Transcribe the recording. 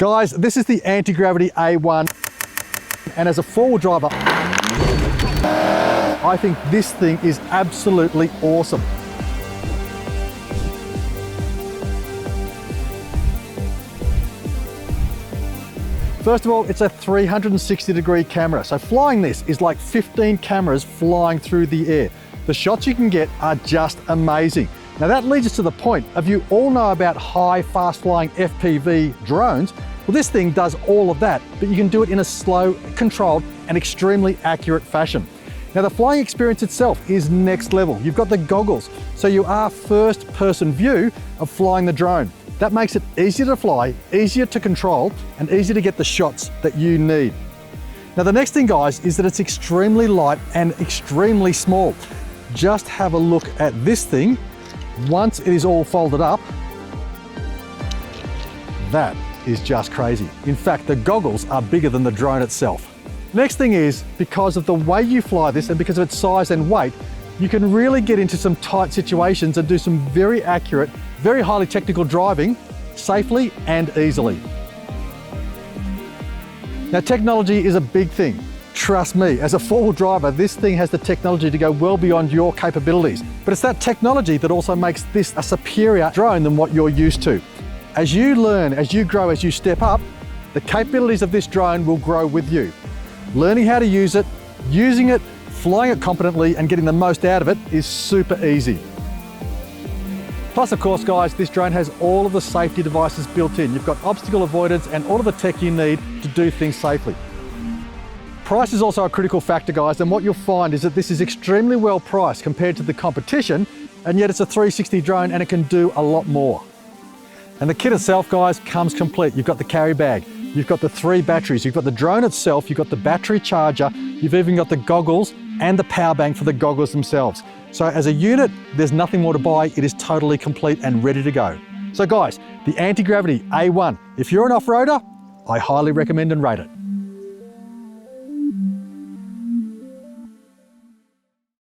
Guys, this is the Antigravity A1, and as a four-wheel driver, I think this thing is absolutely awesome. First of all, it's a 360-degree camera, so flying this is like 15 cameras flying through the air. The shots you can get are just amazing. Now that leads us to the point of, you all know about high, fast-flying FPV drones. Well, this thing does all of that, but you can do it in a slow, controlled, and extremely accurate fashion. Now the flying experience itself is next level. You've got the goggles, so you are first-person view of flying the drone. That makes it easier to fly, easier to control, and easier to get the shots that you need. Now the next thing, guys, is that it's extremely light and extremely small. Just have a look at this thing. Once it is all folded up, that is just crazy. In fact, the goggles are bigger than the drone itself. Next thing is, because of the way you fly this and because of its size and weight, you can really get into some tight situations and do some very accurate, very highly technical driving safely and easily. Now, technology is a big thing. Trust me, as a four-wheel driver, this thing has the technology to go well beyond your capabilities. But it's that technology that also makes this a superior drone than what you're used to. As you learn, as you grow, as you step up, the capabilities of this drone will grow with you. Learning how to use it, using it, flying it competently, and getting the most out of it is super easy. Plus, of course, guys, this drone has all of the safety devices built in. You've got obstacle avoidance and all of the tech you need to do things safely. Price is also a critical factor, guys, and what you'll find is that this is extremely well priced compared to the competition, and yet it's a 360 drone and it can do a lot more. And the kit itself, guys, comes complete. You've got the carry bag, you've got the 3 batteries, you've got the drone itself, you've got the battery charger, you've even got the goggles and the power bank for the goggles themselves. So as a unit, there's nothing more to buy. It is totally complete and ready to go. So guys, the Antigravity A1, if you're an off-roader, I highly recommend and rate it.